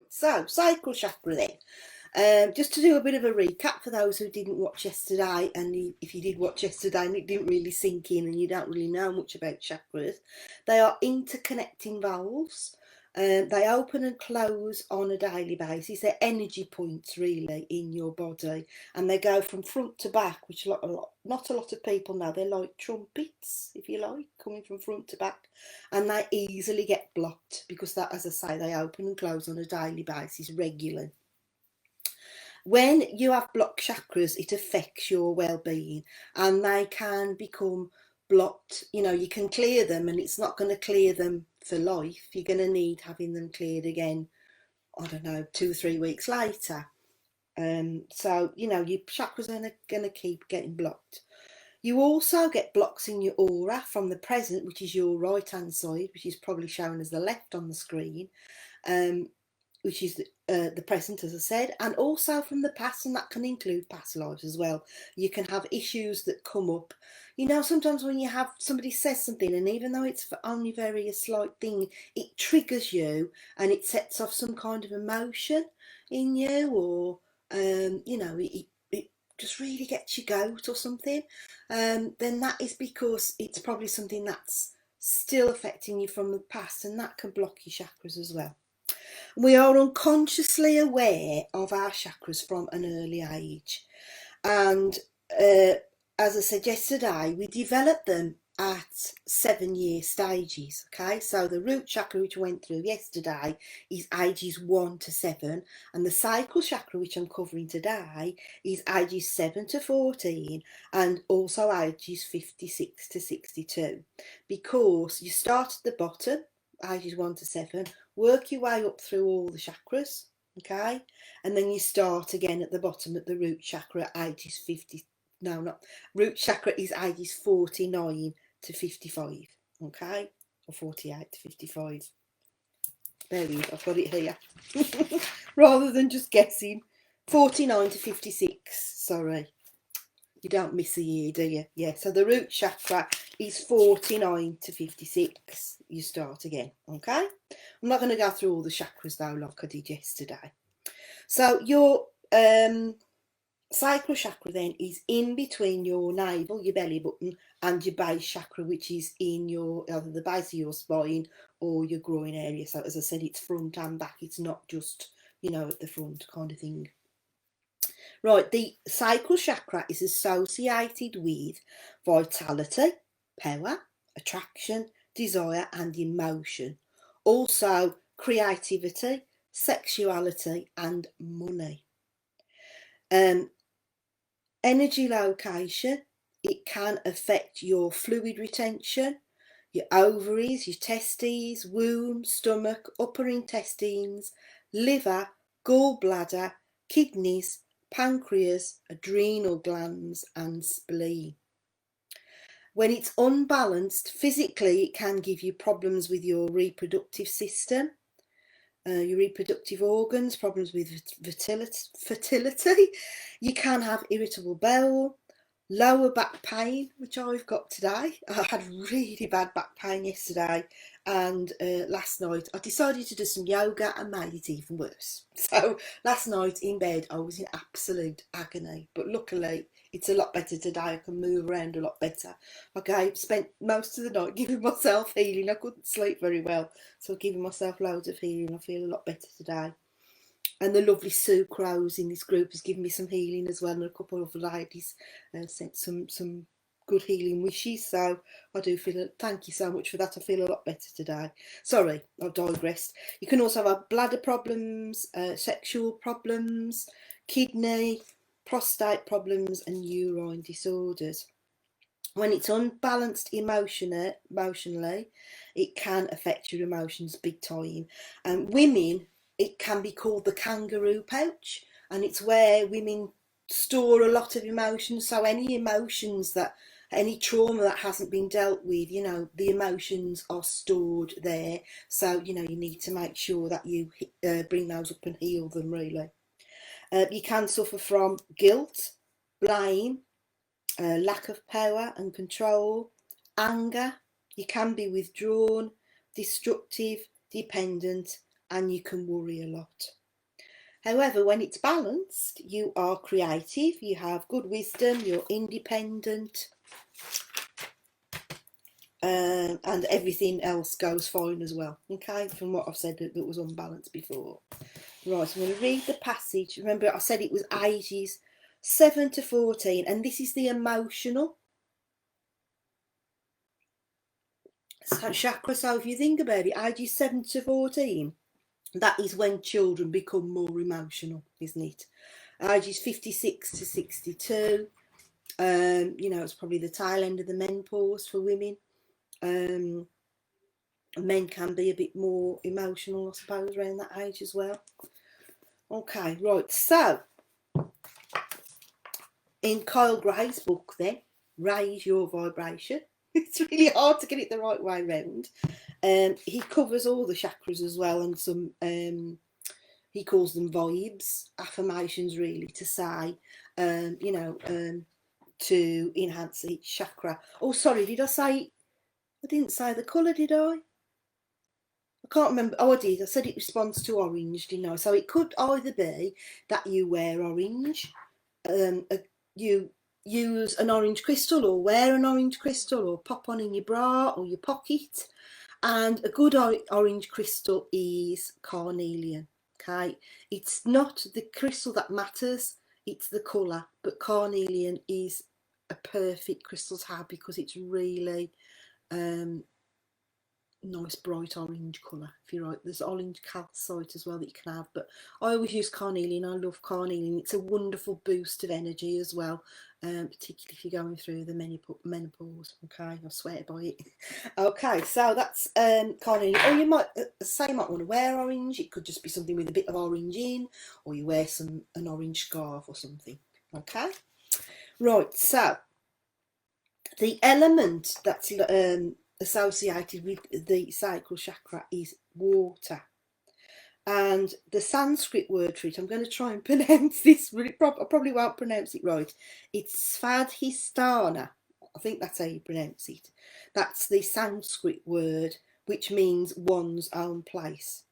So, sacral chakra then. Just to do a bit of a recap for those who didn't watch yesterday, and if you did watch yesterday and it didn't really sink in and you don't really know much about chakras, they are interconnecting valves. They open and close on a daily basis. They're energy points really in your body, and they go from front to back, which not a lot of people know. They're like trumpets, if you like, coming from front to back, and they easily get blocked because that, as I say, they open and close on a daily basis regularly. When you have blocked chakras, it affects your well-being, and they can become blocked. You can clear them, and it's not going to clear them for life. You're going to need having them cleared again, I don't know, 2 or 3 weeks later. So your chakras are going to keep getting blocked. You also get blocks in your aura from the present, which is your right hand side, which is probably shown as the left on the screen, um, which is the present, as I said, and also from the past, and that can include past lives as well. You can have issues that come up. Sometimes when you have somebody says something, and even though it's only very a slight thing, it triggers you and it sets off some kind of emotion in you, or it just really gets you goat or something. Then that is because it's probably something that's still affecting you from the past, and that can block your chakras as well. We are unconsciously aware of our chakras from an early age, and as I said yesterday, we develop them at 7-year stages. Okay, so the root chakra, which we went through yesterday, is ages 1 to 7, and the sacral chakra, which I'm covering today, is ages 7 to 14, and also ages 56 to 62, because you start at the bottom, ages 1 to 7, work your way up through all the chakras, okay, and then you start again at the bottom at the root chakra at ages 50. No, not root chakra is ages 49 to 55, okay, or 48 to 55. There we go, I've got it here. Rather than just guessing, 49 to 56. Sorry, you don't miss a year, do you? Yeah, so the root chakra is 49 to 56. You start again, okay? I'm not going to go through all the chakras though, like I did yesterday. So your sacral chakra then is in between your navel, your belly button, and your base chakra, which is in either the base of your spine or your groin area. So as I said, it's front and back. It's not just, at the front kind of thing. Right, the sacral chakra is associated with vitality, power, attraction, desire, and emotion. Also, creativity, sexuality, and money. Energy location, it can affect your fluid retention, your ovaries, your testes, womb, stomach, upper intestines, liver, gallbladder, kidneys, pancreas, adrenal glands, and spleen. When it's unbalanced physically, it can give you problems with your reproductive system, your reproductive organs, problems with fertility. You can have irritable bowel, lower back pain, which I've got today. I had really bad back pain yesterday, and last night I decided to do some yoga and made it even worse. So last night in bed I was in absolute agony, but luckily it's a lot better today. I can move around a lot better. Okay, spent most of the night giving myself healing. I couldn't sleep very well, so giving myself loads of healing. I feel a lot better today. And the lovely Sue Crows in this group has given me some healing as well, and a couple of ladies sent some good healing wishes. So I do feel, thank you so much for that. I feel a lot better today. Sorry, I've digressed. You can also have bladder problems, sexual problems, kidney, prostate problems, and urine disorders. When it's unbalanced emotionally, it can affect your emotions big time. Women, it can be called the kangaroo pouch, and it's where women store a lot of emotions. So any trauma that hasn't been dealt with, the emotions are stored there. So, you need to make sure that you bring those up and heal them, really. You can suffer from guilt, blame, lack of power and control, anger. You can be withdrawn, destructive, dependent, and you can worry a lot. However, when it's balanced, you are creative, you have good wisdom, you're independent, and everything else goes fine as well. Okay, from what I've said that was unbalanced before. Right, I'm going to read the passage. Remember, I said it was ages 7 to 14, and this is the emotional chakra. So if you think about it, ages 7 to 14, that is when children become more emotional, isn't it? Ages 56 to 62, you know, it's probably the tail end of the menopause for women. Men can be a bit more emotional, I suppose, around that age as well. Okay, right, so in Kyle Gray's book then, Raise Your Vibration, it's really hard to get it the right way round. He covers all the chakras as well, and some he calls them vibes, affirmations really, to say, you know, to enhance each chakra. Oh, sorry, did I say, I didn't say the colour, did I? I can't remember. Oh, I did. I said it responds to orange, didn't I? So it could either be that you wear orange, you use an orange crystal, or wear an orange crystal, or pop on in your bra or your pocket. And a good orange crystal is carnelian. Okay, it's not the crystal that matters, it's the colour. But carnelian is a perfect crystal to have because it's really nice bright orange colour. If you're right, there's orange calcite as well that you can have, but I always use carnelian. I love carnelian. It's a wonderful boost of energy as well, particularly if you're going through the menopause. Okay, I swear by it. Okay, so that's carnelian. Or you might say you might want to wear orange. It could just be something with a bit of orange in, or you wear an orange scarf or something. Okay, right, so the element that's associated with the sacral chakra is water. And the Sanskrit word for it, I'm going to try and pronounce this, but I probably won't pronounce it right. It's Svadhisthana. I think that's how you pronounce it. That's the Sanskrit word, which means one's own place.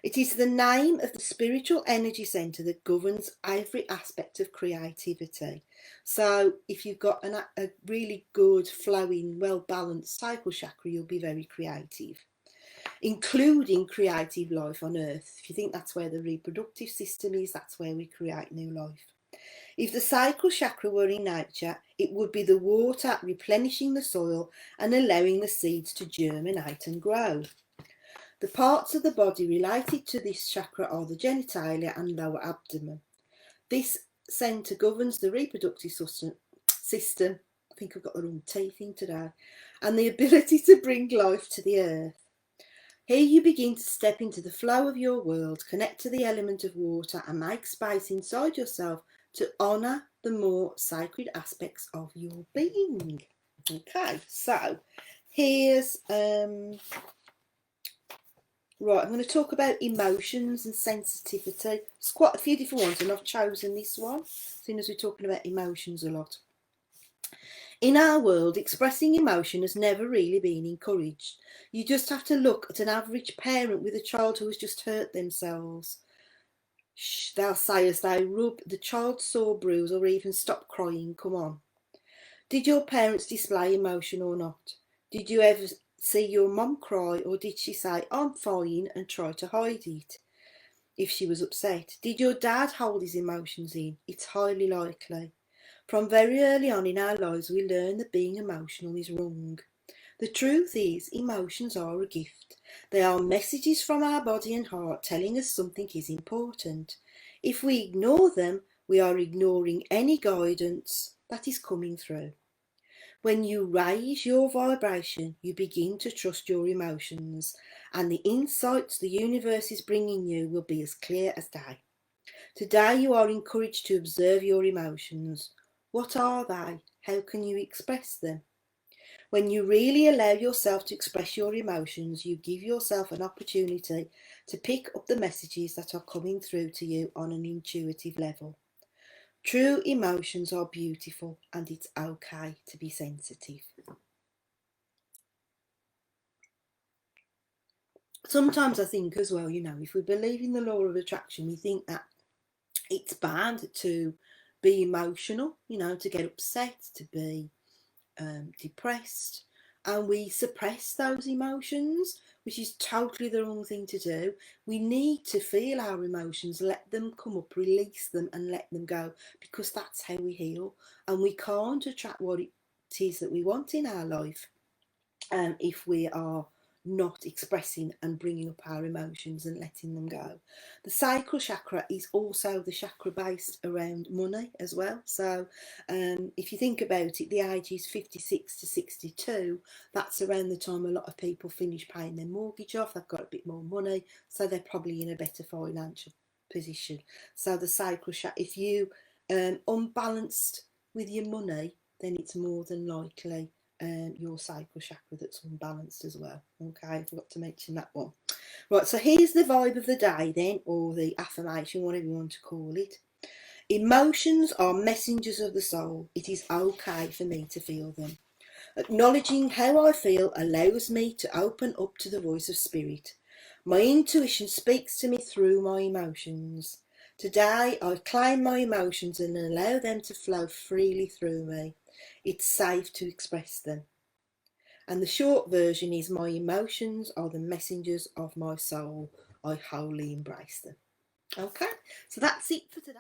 It is the name of the spiritual energy centre that governs every aspect of creativity. So if you've got a really good, flowing, well-balanced sacral chakra, you'll be very creative, including creative life on earth. If you think that's where the reproductive system is, that's where we create new life. If the sacral chakra were in nature, it would be the water replenishing the soil and allowing the seeds to germinate and grow. The parts of the body related to this chakra are the genitalia and lower abdomen. This centre governs the reproductive system. I think I've got the wrong teeth in today. And the ability to bring life to the earth. Here you begin to step into the flow of your world, connect to the element of water, and make space inside yourself to honour the more sacred aspects of your being. Okay, so here's right, I'm going to talk about emotions and sensitivity. There's quite a few different ones, and I've chosen this one, seeing as we're talking about emotions a lot. In our world, expressing emotion has never really been encouraged. You just have to look at an average parent with a child who has just hurt themselves. They'll say as they rub the child's sore bruise or even stop crying, come on. Did your parents display emotion or not? Did you ever see your mum cry, or did she say, I'm fine, and try to hide it if she was upset? Did your dad hold his emotions in? It's highly likely. From very early on in our lives, we learn that being emotional is wrong. The truth is, emotions are a gift. They are messages from our body and heart telling us something is important. If we ignore them, we are ignoring any guidance that is coming through. When you raise your vibration, you begin to trust your emotions, and the insights the universe is bringing you will be as clear as day. Today you are encouraged to observe your emotions. What are they? How can you express them? When you really allow yourself to express your emotions, you give yourself an opportunity to pick up the messages that are coming through to you on an intuitive level. True emotions are beautiful, and it's okay to be sensitive. sometimes I think as well, you know, if we believe in the law of attraction, we think that it's bad to be emotional, you know, to get upset, to be depressed, and we suppress those emotions, which is totally the wrong thing to do. We need to feel our emotions, let them come up, release them, and let them go, because that's how we heal. And we can't attract what it is that we want in our life if we are not expressing and bringing up our emotions and letting them go. The sacral chakra is also the chakra based around money as well. So if you think about it, the age is 56 to 62. That's around the time a lot of people finish paying their mortgage off. They've got a bit more money, so they're probably in a better financial position. So the sacral chakra, if you unbalanced with your money, then it's more than likely your sacral chakra that's unbalanced as well. Okay, I forgot to mention that one. Right, so here's the vibe of the day then, or the affirmation, whatever you want to call it. Emotions are messengers of the soul. It is okay for me to feel them. Acknowledging how I feel allows me to open up to the voice of spirit. My intuition speaks to me through my emotions. Today I claim my emotions and allow them to flow freely through me. It's safe to express them. And the short version is, my emotions are the messengers of my soul. I wholly embrace them. Okay, so that's it for today.